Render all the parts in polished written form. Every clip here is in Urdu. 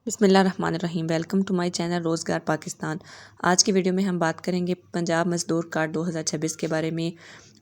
بسم اللہ الرحمن الرحیم۔ ویلکم ٹو مائی چینل روزگار پاکستان۔ آج کی ویڈیو میں ہم بات کریں گے پنجاب مزدور کارڈ 2026 کے بارے میں،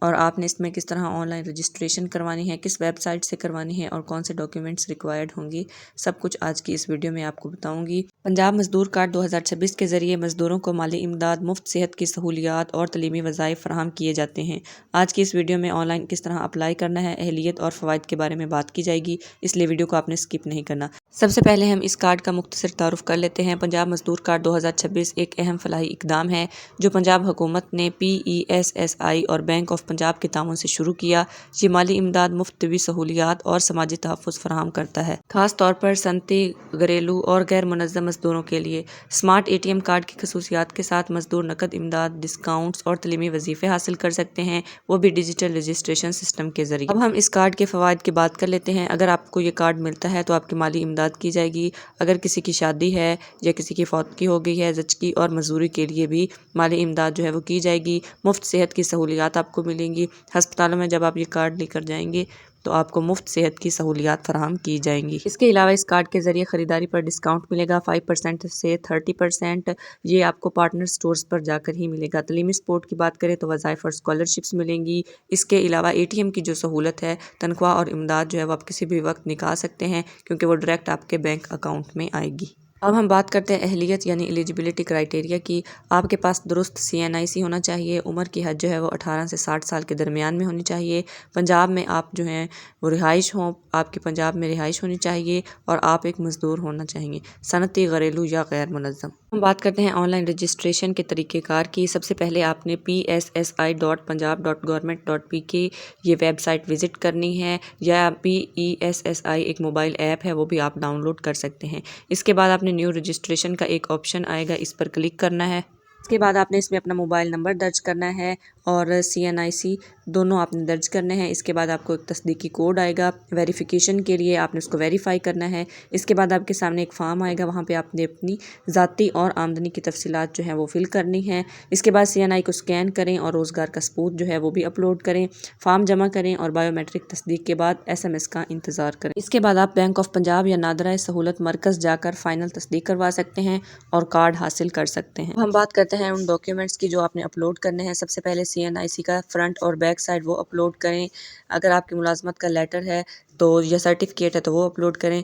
اور آپ نے اس میں کس طرح آن لائن رجسٹریشن کروانی ہے، کس ویب سائٹ سے کروانی ہے اور کون سے ڈاکیومنٹس ریکوائرڈ ہوں گی، سب کچھ آج کی اس ویڈیو میں آپ کو بتاؤں گی۔ پنجاب مزدور کارڈ 2026 کے ذریعے مزدوروں کو مالی امداد، مفت صحت کی سہولیات اور تعلیمی وظائف فراہم کیے جاتے ہیں۔ آج کی اس ویڈیو میں آن لائن کس طرح اپلائی کرنا ہے، اہلیت اور فوائد کے بارے میں بات کی جائے گی، اس لیے ویڈیو کو آپ نے اسکپ نہیں کرنا۔ سب سے پہلے ہم اس کارڈ کا مختصر تعارف کر لیتے ہیں۔ پنجاب مزدور کارڈ 2026 ایک اہم فلاحی اقدام ہے جو پنجاب حکومت نے PESSI اور بینک آف پنجاب کے تعاون سے شروع کیا۔ یہ مالی امداد، مفت طبی سہولیات اور سماجی تحفظ فراہم کرتا ہے، خاص طور پر صنعتی، گھریلو اور غیر منظم مزدوروں کے لیے۔ اسمارٹ ATM کارڈ کی خصوصیات کے ساتھ مزدور نقد امداد، ڈسکاؤنٹس اور تعلیمی وظیفے حاصل کر سکتے ہیں، وہ بھی ڈیجیٹل رجسٹریشن سسٹم کے ذریعے۔ اب ہم اس کارڈ کے فوائد کی بات کر لیتے ہیں۔ اگر آپ کو یہ کارڈ ملتا ہے تو آپ کی مالی امداد کی جائے گی۔ اگر کسی کی شادی ہے یا کسی کی فوتگی ہو گئی ہے، زچگی اور مزدوری کے لیے بھی مالی امداد جو ہے وہ کی جائے گی۔ مفت صحت کی سہولیات آپ کو ملیں گی۔ ہسپتالوں میں جب آپ یہ کارڈ لے کر جائیں گے تو آپ کو مفت صحت کی سہولیات فراہم کی جائیں گی۔ اس کے علاوہ اس کارڈ کے ذریعے خریداری پر ڈسکاؤنٹ ملے گا 5% سے 30%۔ یہ آپ کو پارٹنر سٹورز پر جا کر ہی ملے گا۔ تعلیمی سپورٹ کی بات کریں تو وظائف اور اسکالرشپس ملیں گی۔ اس کے علاوہ ATM کی جو سہولت ہے، تنخواہ اور امداد جو ہے وہ آپ کسی بھی وقت نکال سکتے ہیں، کیونکہ وہ ڈائریکٹ آپ کے بینک اکاؤنٹ میں آئے گی۔ اب ہم بات کرتے ہیں اہلیت یعنی ایلیجبلٹی کرائٹیریا کی۔ آپ کے پاس درست CNIC ہونا چاہیے۔ عمر کی حد جو ہے وہ 18 سے 60 سال کے درمیان میں ہونی چاہیے۔ پنجاب میں آپ جو ہیں وہ رہائش ہوں، آپ کی پنجاب میں رہائش ہونی چاہیے، اور آپ ایک مزدور ہونا چاہیے، صنعتی، گھریلو یا غیر منظم۔ ہم بات کرتے ہیں آن لائن رجسٹریشن کے طریقہ کار کی۔ سب سے پہلے آپ نے pssi.punjab.government.pk یہ ویب سائٹ وزٹ کرنی ہے، یا PESSI ایک موبائل ایپ ہے، وہ بھی آپ ڈاؤن لوڈ کر سکتے ہیں۔ اس کے بعد آپ نے نیو رجسٹریشن کا ایک آپشن آئے گا، اس پر کلک کرنا ہے۔ اس کے بعد آپ نے اس میں اپنا موبائل نمبر درج کرنا ہے اور CNIC دونوں آپ نے درج کرنے ہیں۔ اس کے بعد آپ کو ایک تصدیقی کوڈ آئے گا، ویریفیکیشن کے لیے آپ نے اس کو ویریفائی کرنا ہے۔ اس کے بعد آپ کے سامنے ایک فارم آئے گا، وہاں پہ آپ نے اپنی ذاتی اور آمدنی کی تفصیلات جو ہیں وہ فل کرنی ہیں۔ اس کے بعد CNI کو اسکین کریں اور روزگار کا ثبوت جو ہے وہ بھی اپلوڈ کریں، فارم جمع کریں اور بایو میٹرک تصدیق کے بعد SMS کا انتظار کریں۔ اس کے بعد آپ بینک آف پنجاب یا نادرہ سہولت مرکز جا کر فائنل تصدیق کروا سکتے ہیں اور کارڈ حاصل کر سکتے ہیں۔ ہم بات کرتے ہیں ان ڈاکیومنٹس کی جو آپ نے اپلوڈ کرنے ہیں۔ سب سے پہلے CNIC کا فرنٹ اور بیک سائڈ وہ اپلوڈ کریں۔ اگر آپ کی ملازمت کا لیٹر ہے تو یا سرٹیفکیٹ ہے تو وہ اپلوڈ کریں۔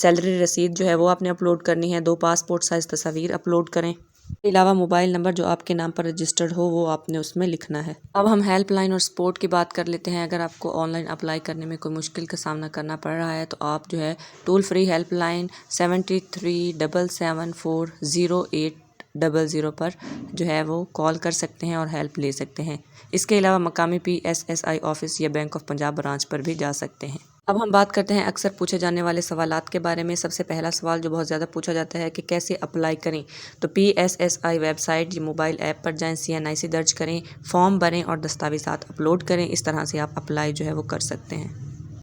سیلری رسید جو ہے وہ آپ نے اپلوڈ کرنی ہے۔ 2 پاسپورٹ سائز تصاویر اپلوڈ کریں۔ اس کے علاوہ موبائل نمبر جو آپ کے نام پر رجسٹرڈ ہو وہ آپ نے اس میں لکھنا ہے۔ اب ہم ہیلپ لائن اور سپورٹ کی بات کر لیتے ہیں۔ اگر آپ کو آن لائن اپلائی کرنے میں کوئی مشکل کا سامنا کرنا پڑ رہا ہے تو آپ جو ہے ٹول فری ہیلپ لائن 7377408000 پر جو ہے وہ کال کر سکتے ہیں اور ہیلپ لے سکتے ہیں۔ اس کے علاوہ مقامی PSSI آفس یا بینک آف پنجاب برانچ پر بھی جا سکتے ہیں۔ اب ہم بات کرتے ہیں اکثر پوچھے جانے والے سوالات کے بارے میں۔ سب سے پہلا سوال جو بہت زیادہ پوچھا جاتا ہے کہ کیسے اپلائی کریں، تو PSSI ویب سائٹ یا موبائل ایپ پر جائیں، CNIC درج کریں، فارم بھریں اور دستاویزات اپلوڈ کریں۔ اس طرح سے آپ اپلائی جو ہے وہ کر سکتے ہیں۔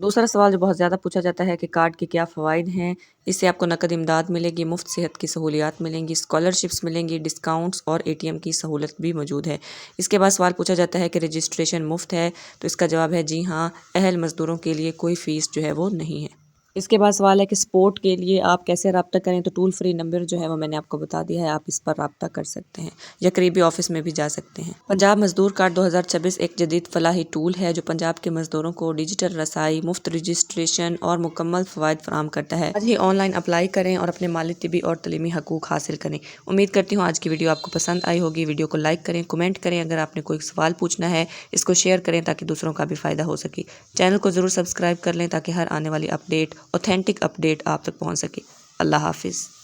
دوسرا سوال جو بہت زیادہ پوچھا جاتا ہے کہ کارڈ کے کیا فوائد ہیں۔ اس سے آپ کو نقد امداد ملے گی، مفت صحت کی سہولیات ملیں گی، اسکالرشپس ملیں گی، ڈسکاؤنٹس اور ATM کی سہولت بھی موجود ہے۔ اس کے بعد سوال پوچھا جاتا ہے کہ رجسٹریشن مفت ہے، تو اس کا جواب ہے جی ہاں، اہل مزدوروں کے لیے کوئی فیس جو ہے وہ نہیں ہے۔ اس کے بعد سوال ہے کہ سپورٹ کے لیے آپ کیسے رابطہ کریں، تو ٹول فری نمبر جو ہے وہ میں نے آپ کو بتا دیا ہے، آپ اس پر رابطہ کر سکتے ہیں یا قریبی آفس میں بھی جا سکتے ہیں۔ پنجاب مزدور کارڈ 2026 ایک جدید فلاحی ٹول ہے جو پنجاب کے مزدوروں کو ڈیجیٹل رسائی، مفت رجسٹریشن اور مکمل فوائد فراہم کرتا ہے۔ آج ہی آن لائن اپلائی کریں اور اپنے مالی، طبی اور تعلیمی حقوق حاصل کریں۔ امید کرتی ہوں آج کی ویڈیو آپ کو پسند آئی ہوگی۔ ویڈیو کو لائک کریں، کمنٹ کریں، اگر آپ نے کوئی سوال پوچھنا ہے اس کو شیئر کریں تاکہ دوسروں کا بھی فائدہ ہو سکے۔ چینل کو ضرور سبسکرائب کر لیں تاکہ ہر آنے والی اپڈیٹ، اوتھینٹک اپڈیٹ آپ تک پہنچ سکے۔ اللہ حافظ۔